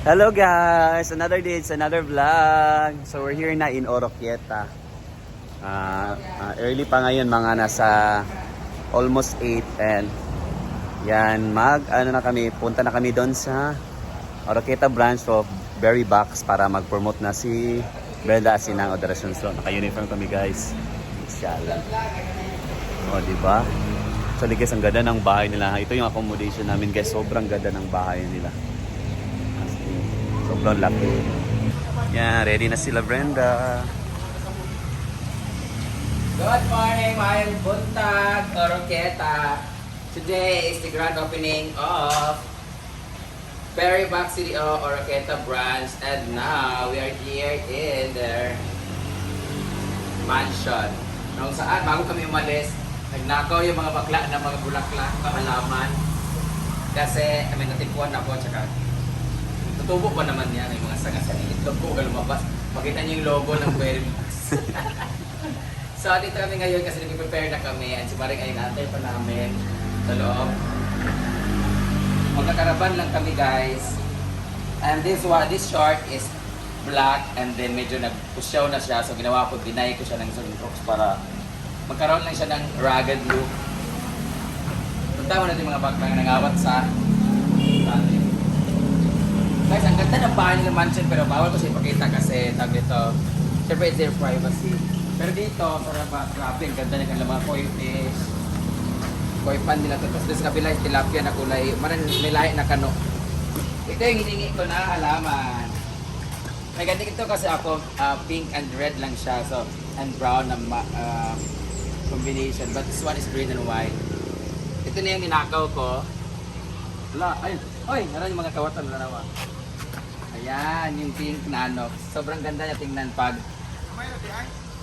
Hello guys! Another day, it's another vlog. So we're here na in Oroquieta. Early pa ngayon, mga nasa almost 8 and yan, punta na kami doon sa Oroquieta branch of Berry Box para mag-promote na si Bella Asinang Adoracion. So naka-uniform kami guys. Inshallah. O, diba? So guys, ang ganda ng bahay nila. Ito yung accommodation namin guys. Sobrang ganda ng bahay nila. Sobrang laki. Yan, ready na sila Brenda. Good morning, mga buntag, Oroquieta. Today is the grand opening of Berry Box CDO Oroquieta branch, and now we are here in their mansion. Kung saan, bago kami umalis, nagnakaw yung mga bakla na mga bulaklak na halaman. Kasi, natikuan ako, tsaka tutubo pa naman yan, yung mga sanga sa itlog ko, lumabas. Makita niyo yung logo ng Berry Box. So, dito kami ngayon kasi nag-prepare na kami at si Maring ay natin pa namin sa loob. Magkakaraban lang kami guys. And this short is black and then medyo nag-pusyaw na siya. So, ginawa ko, dinay ko siya ng sunrocks para magkaroon lang siya ng rugged look. Punta mo natin yung mga baklang nangawat sa atin. Guys, ang ganda ng bahay ng mansion pero bawal ko siya ipakita kasi tawag dito. Siyempre, it's their privacy. Pero dito, sarap, grabe, ang ganda ng mga koi fish. Koi pan nila ito. Tapos sa kabila, tilapia na kulay. May lahi na kano. Ito yung hiningi ko na halaman. May ganti ito kasi ako, pink and red lang siya. So, and brown na combination. But this one is green and white. Ito na yung ninakaw ko. Wala, ayun. Oy, naran yung mga kawatan na naman. Ayan, yung pink na ano. Sobrang ganda niya tingnan pag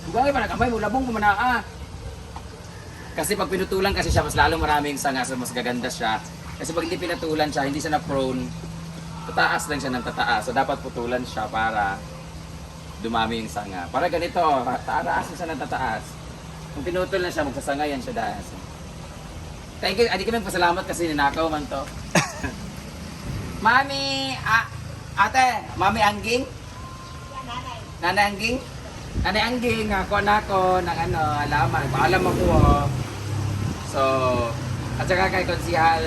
bugay pa na kamay mo, labong mo na kasi pag pinutulan kasi siya, mas lalo maraming sanga, so mas gaganda siya. Kasi pag hindi pinatulan siya, hindi siya na prone, tataas lang siya ng tataas. So dapat putulan siya para dumami yung sanga. Para ganito, tataas siya ng tataas. Kung pinutol na siya, magsasanga yan siya dahil. Thank you, adi kami pasalamat kasi ninakaw man to. Mami, ate, Mami Angging? Nanay Angging? Nanay Angging, ako na ako ng halaman. Paalam ako. So, at saka kay Konsihal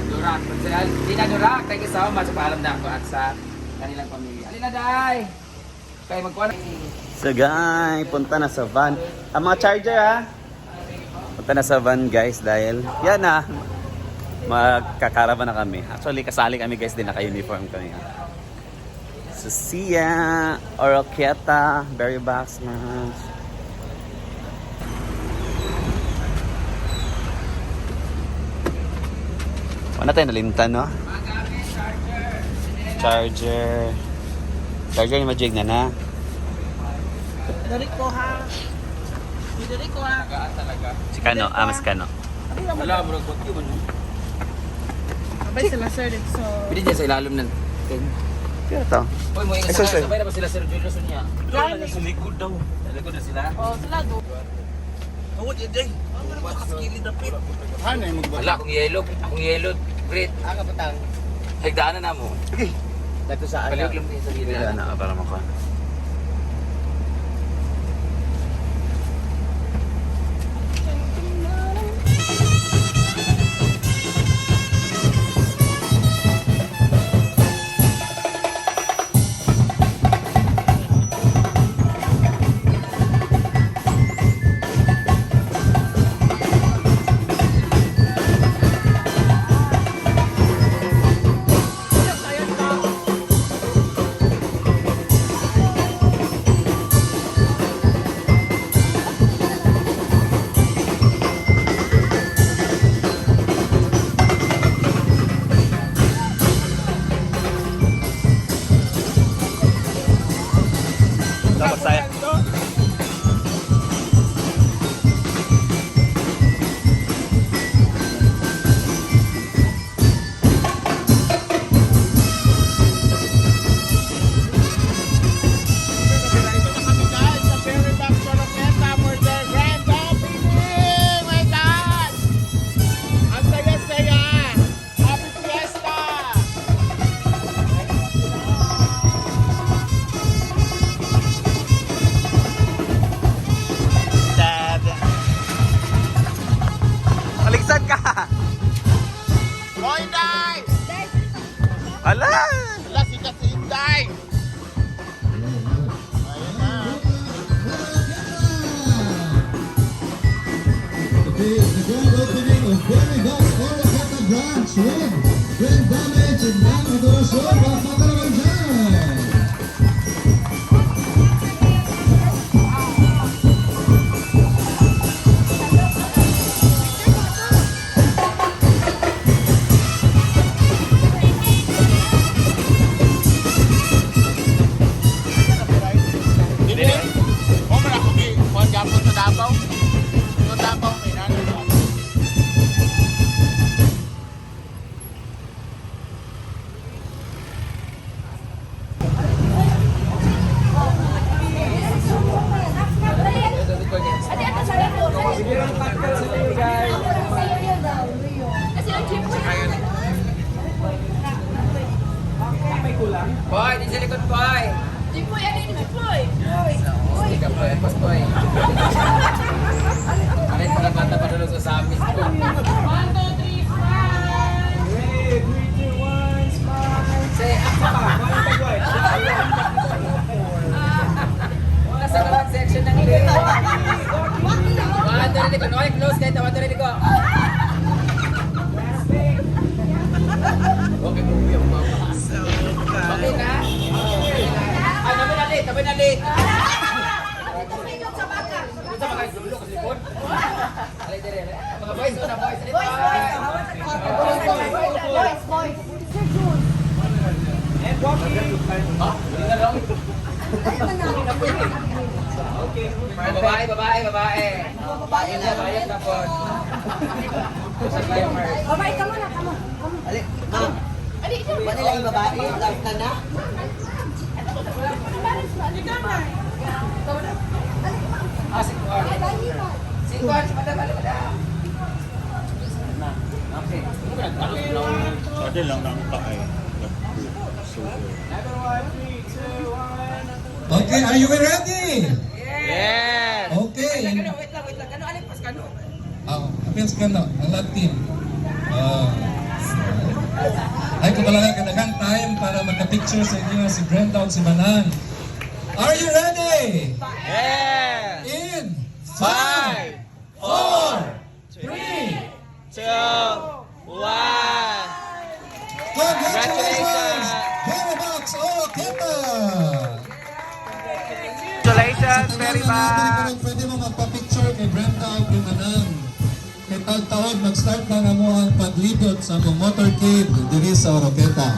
Durak. Konsihal Dina Durak, thank you so much. Paalam na ako at sa kanilang pamilya. Alina, Day! Kaya magkuha na. So guys, punta na sa van. Ang mga charger ha. Punta na sa van guys dahil yan na. Magkakaraban na kami. Actually, kasali kami guys, din naka-uniform kami ha. So, siya, Oroquieta, Berry Box Lunch. Ano tayo nalimtan, no? Charger yung majig na. Dari ko ha. Dari ko ha. Talaga. Si Kano, mas Kano. Wala, murag ko yun. Abay sila sir dito. Pwede dyan sa ilalim ng tent. Kaya to. Uy, mo yung sabay na ba sila Sir Julius niya? Yan. Sa likod daw. Sa likod na sila? Oh, sila go. Tawad yan, Jay. Ang mga nakaskilid na pit. Ano yung magbalik? Wala, akong yellow. Great. Aka patang. Hagdaanan na mo. Dito sa Palig lang din sa gilid. Kaya na, para maka. Hoy, Day! Ala! Wala si Day! Ayun na. Today is the grand opening of Berry Box Oroqueta branch with Grand Damage and Gran Adoracion of Matarabanjan. Dili. O, mara ko kay Juan Gapon sa Davao. Sa Davao, may nanalo. Boy, di sa likod, boy. Jipoy, ano yun, Jipoy? Hindi ka, boy. Pas, boy. Alay, pala bata pa doon sa samis ko. 1, 2, 3, smile. Say, ako pa. Mga sa kawan section ng ito. One, two, ready ko. No, close kayo. One, two, ready ko. Okay, movie ako. Okay na? Ah, tabi na late, tabi na late. Ito mga dulo kasi likod. Alay, dire. Mga boys, una boys. Boys. Ah, hindi na lang. Babae. Bayad na po. Babae, come on. Ali, ma'am. Ali, wala lang babae, love ka na. Ah, sikuan. Sikuan, madam. Okay. Pwede lang ng tayo. Okay, are you ready? Yes! Okay. Wait lang. Ano, alin pas kano? Appeals ka na, ang love team. Ay, kapalaga ka nagang time para magka-picture sa inyo si Brenda at si Manan. Are you ready? Yeah! In 5, 4, 3, 2, 1. Congratulations! Berry Box Oroqueta! Congratulations, very much! Pwede mo magpa-picture kay Brenda at kay Manan. Kay taon mag-start na nga mo ang paglibot sa among motorcade diri sa Oroqueta.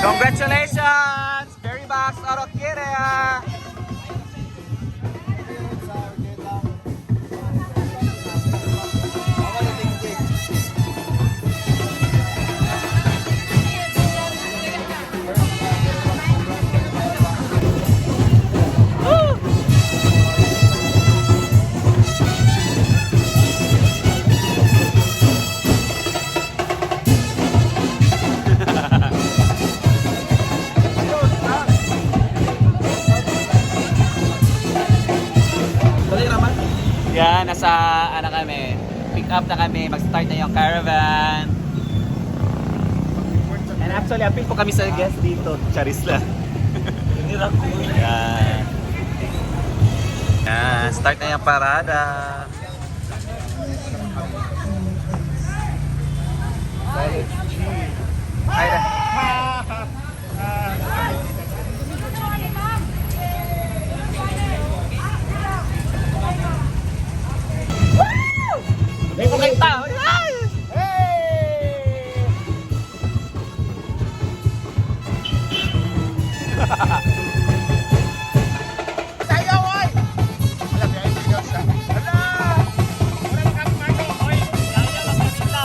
Congratulations! Berry Box Oroqueta! Yan, nasa ano kami, pick up na kami, mag-start na yung caravan. And actually, appeal po kami sa guest dito, Charis lang. Yan. Yan, start na yung parada. Ay, may mga tao. Tayo, oy! Alam niya, hindi daw siya. Hala! Walang kapmano, oy! Yaya, magkakita.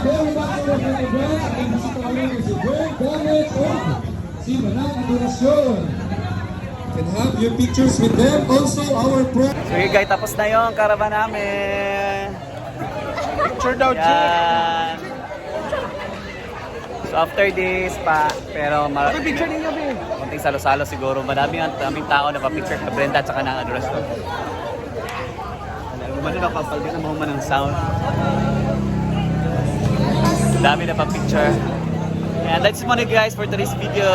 Very Box Order Branch. Ang bisita ko ngayon si Brent Gomez of si Manang Adorasyon. Can have your pictures with them. Also, our pro. So yun guys, tapos na yung caravan namin. Picture daw, Jay. Yan. So after this pa, pero Picture ninyo, Be. konting salo-salo siguro. Madami ang aming tao na pa-picture ka Brenda at saka ng Adorasyon. Gumano na kapal din ang mga ng sound. Dami na pa-picture. And that's it muna guys for today's video.